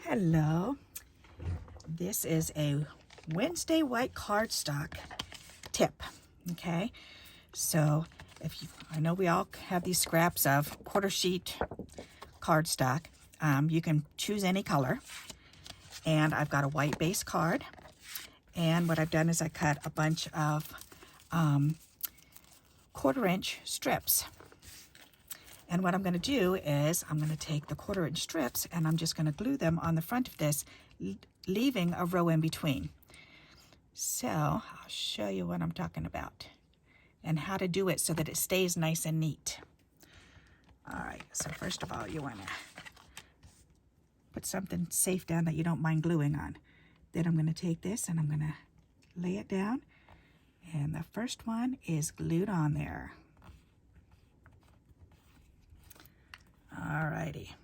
Hello. This is a Wednesday white cardstock tip. Okay, so I know we all have these scraps of quarter sheet cardstock. You can choose any color, and I've got a white base card. And what I've done is I cut a bunch of 1/4-inch strips. And what I'm going to do is I'm going to take the 1/4-inch strips and I'm just going to glue them on the front of this, leaving a row in between. So I'll show you what I'm talking about and how to do it so that it stays nice and neat. All right, so first of all, you want to put something safe down that you don't mind gluing on. Then I'm going to take this and I'm going to lay it down. And the first one is glued on there. Alrighty.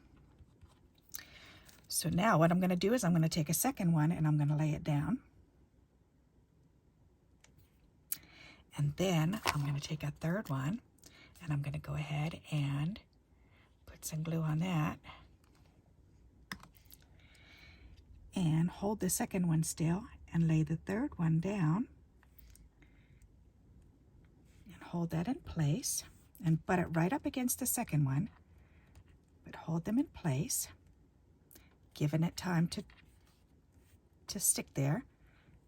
So now what I'm going to do is I'm going to take a second one and I'm going to lay it down. And then I'm going to take a third one and I'm going to go ahead and put some glue on that. And hold the second one still and lay the third one down. And hold that in place and butt it right up against the second one. But hold them in place, giving it time to stick there,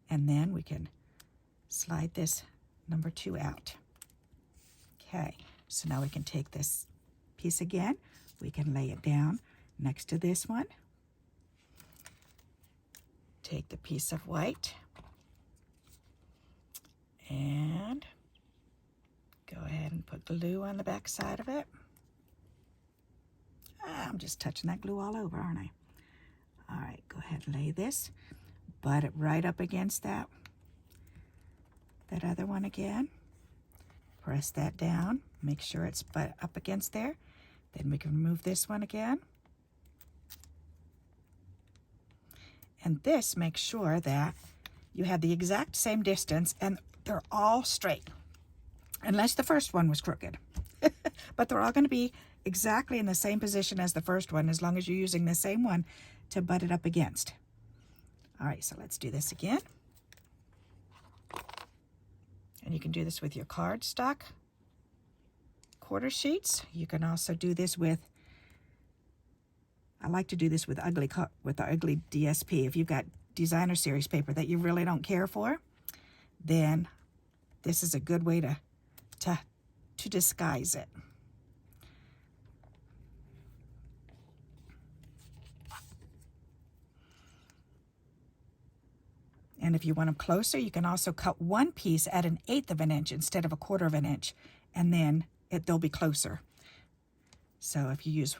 and then we can slide this number 2 out. Okay, so now we can take this piece again, we can lay it down next to this one, take the piece of white, and go ahead and put glue on the back side of it. I'm just touching that glue all over, aren't I? All right, go ahead and lay this, butt it right up against that other one again. Press that down, make sure it's butt up against there. Then we can remove this one again. And this makes sure that you have the exact same distance and they're all straight, unless the first one was crooked. But they're all going to be exactly in the same position as the first one, as long as you're using the same one to butt it up against. All right, so let's do this again. And you can do this with your cardstock quarter sheets. You can also do this with, I like to do this with the ugly DSP. If you've got designer series paper that you really don't care for, then this is a good way to disguise it. And if you want them closer, you can also cut one piece at 1/8 of an inch instead of 1/4 of an inch, and then they'll be closer. So if you use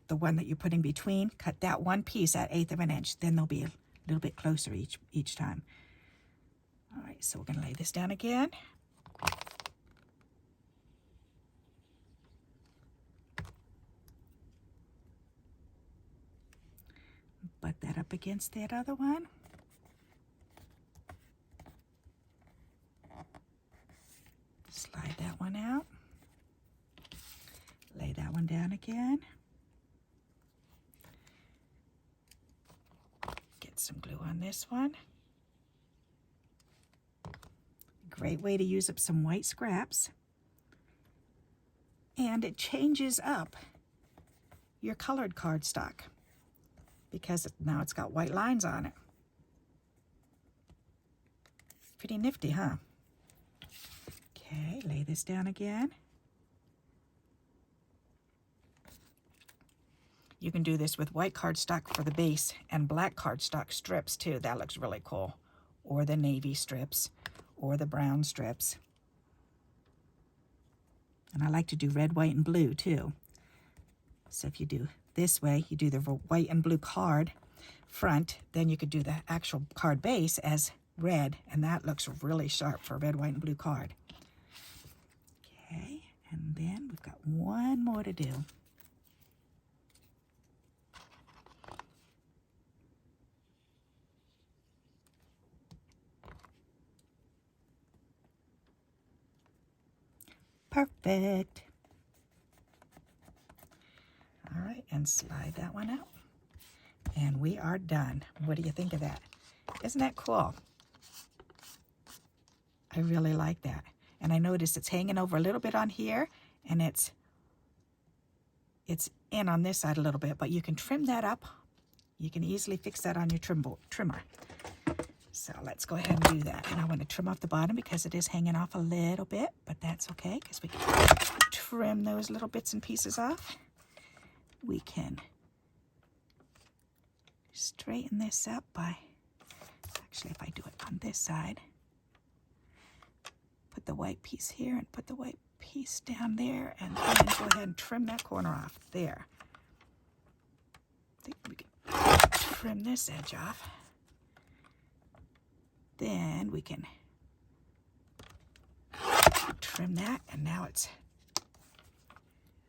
the one that you put in between, cut that one piece at 1/8 of an inch, then they'll be a little bit closer each time. All right, so we're going to lay this down again. Butt that up against that other one. Slide that one out. Lay that one down again. Get some glue on this one. Great way to use up some white scraps. And it changes up your colored cardstock because now it's got white lines on it. Pretty nifty, huh? Okay, lay this down again. You can do this with white cardstock for the base and black cardstock strips too. That looks really cool. Or the navy strips or the brown strips. And I like to do red, white, and blue too. So if you do this way, you do the white and blue card front, then you could do the actual card base as red, and that looks really sharp for a red, white, and blue card. Okay, and then we've got one more to do. Perfect. All right, and slide that one out. And we are done. What do you think of that? Isn't that cool? I really like that. And I noticed it's hanging over a little bit on here, and it's in on this side a little bit, but you can trim that up. You can easily fix that on your trimmer. So let's go ahead and do that. And I want to trim off the bottom because it is hanging off a little bit, but that's okay because we can trim those little bits and pieces off. We can straighten this up by, actually if I do it on this side, put the white piece here and put the white piece down there, and then go ahead and trim that corner off there. I think we can trim this edge off. Then we can trim that, and now it's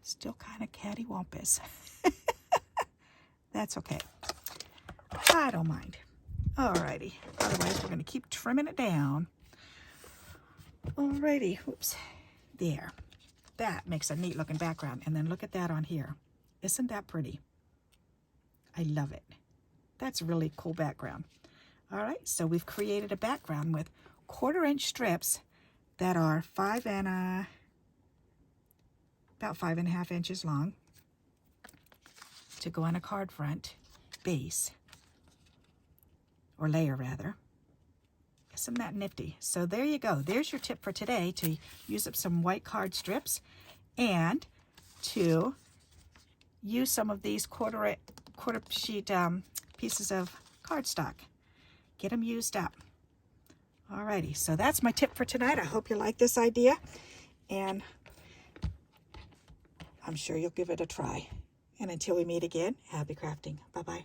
still kind of cattywampus. That's okay. I don't mind. Alrighty. Otherwise, we're going to keep trimming it down. Alrighty. Oops. There. That makes a neat looking background. And then look at that on here. Isn't that pretty? I love it. That's a really cool background. All right, so we've created a background with 1/4-inch strips that are about 5.5 inches long to go on a card front base, or layer rather. Isn't that nifty? So there you go. There's your tip for today, to use up some white card strips and to use some of these quarter sheet pieces of cardstock. Get them used up. Alrighty, so that's my tip for tonight. I hope you like this idea, and I'm sure you'll give it a try. And until we meet again, happy crafting. Bye-bye.